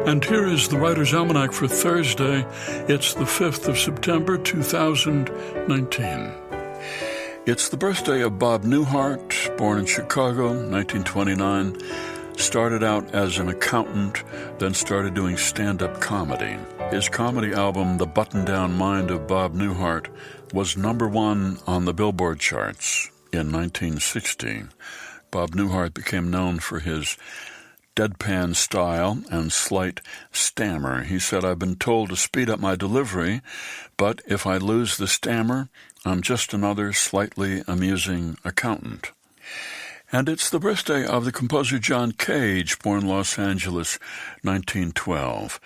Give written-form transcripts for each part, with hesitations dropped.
And here is the Writer's Almanac for Thursday. It's the 5th of September, 2019. It's the birthday of Bob Newhart, born in Chicago, 1929. Started out as an accountant, then started doing stand-up comedy. His comedy album, The Button-Down Mind of Bob Newhart, was #1 on the Billboard charts in 1960. Bob Newhart became known for his deadpan style and slight stammer. He said, "I've been told to speed up my delivery, but if I lose the stammer, I'm just another slightly amusing accountant." And it's the birthday of the composer John Cage, born Los Angeles, 1912,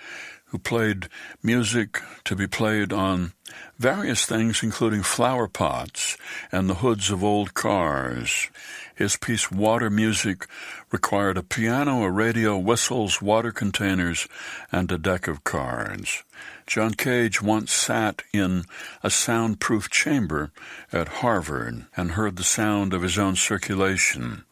who played music to be played on various things, including flower pots and the hoods of old cars. His piece Water Music required a piano, a radio, whistles, water containers, and a deck of cards. John Cage once sat in a soundproof chamber at Harvard and heard the sound of his own circulation.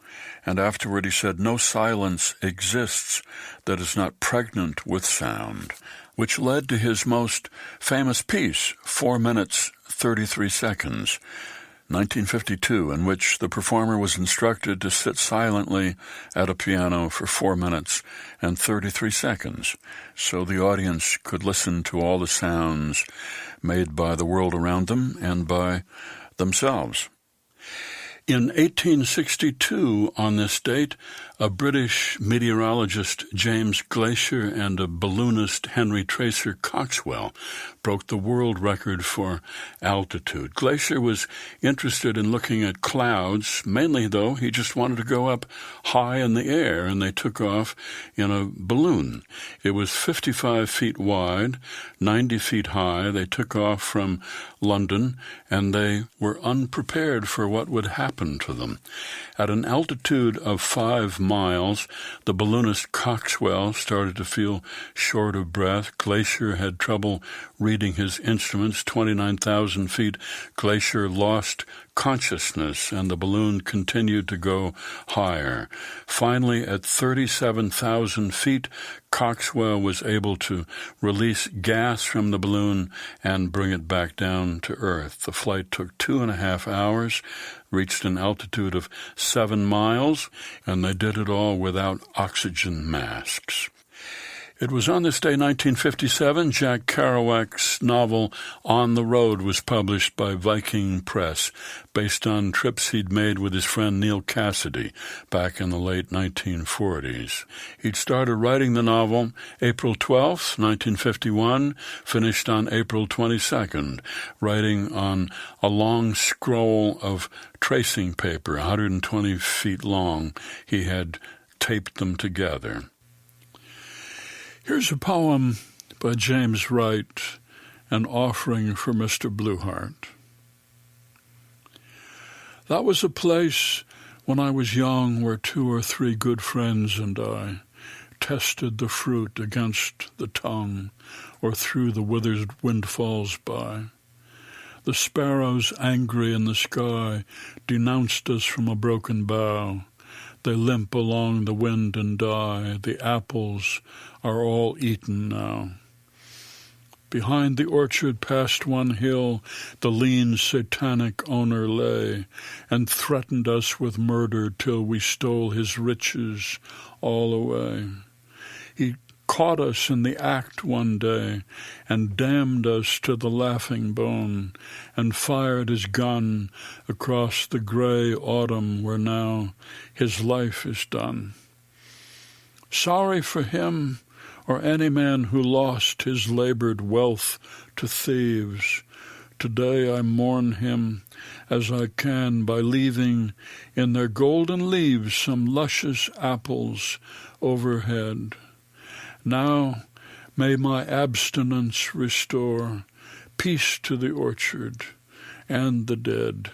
And afterward he said, "No silence exists that is not pregnant with sound," which led to his most famous piece, 4 minutes, 33 seconds, 1952, in which the performer was instructed to sit silently at a piano for 4 minutes and 33 seconds, so the audience could listen to all the sounds made by the world around them and by themselves. In 1862, on this date, a British meteorologist, James Glaisher, and a balloonist, Henry Tracer Coxwell, broke the world record for altitude. Glaisher was interested in looking at clouds. Mainly, though, he just wanted to go up high in the air, and they took off in a balloon. It was 55 feet wide, 90 feet high. They took off from London, and they were unprepared for what would happen to them. At an altitude of 5 miles, the balloonist Coxwell started to feel short of breath. Glaisher had trouble reading his instruments. 29,000 feet, Glaisher lost consciousness, and the balloon continued to go higher. Finally, at 37,000 feet, Coxwell was able to release gas from the balloon and bring it back down to Earth. The flight took 2.5 hours, reached an altitude of 7 miles, and they did it all without oxygen masks. It was on this day, 1957, Jack Kerouac's novel On the Road was published by Viking Press, based on trips he'd made with his friend Neil Cassidy back in the late 1940s. He'd started writing the novel April 12th, 1951, finished on April 22nd, writing on a long scroll of tracing paper, 120 feet long. He had taped them together. Here's a poem by James Wright, An Offering for Mr. Blueheart. That was a place when I was young where 2 or 3 good friends and I tested the fruit against the tongue or threw the withered windfalls by. The sparrows angry in the sky denounced us from a broken bough. They limp along the wind and die. The apples are all eaten now. Behind the orchard past one hill, the lean satanic owner lay and threatened us with murder till we stole his riches all away. He caught us in the act one day and damned us to the laughing bone and fired his gun across the gray autumn where now his life is done. Sorry for him or any man who lost his labored wealth to thieves. Today I mourn him as I can by leaving in their golden leaves some luscious apples overhead. Now may my abstinence restore peace to the orchard and the dead.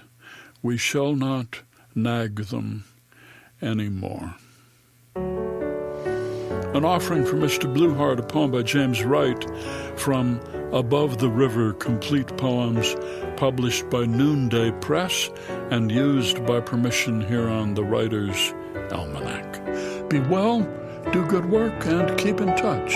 We shall not nag them any more. An Offering for Mr. Blueheart, a poem by James Wright from Above the River, complete poems, published by Noonday Press and used by permission here on the Writer's Almanac. Be well Do good work and keep in touch.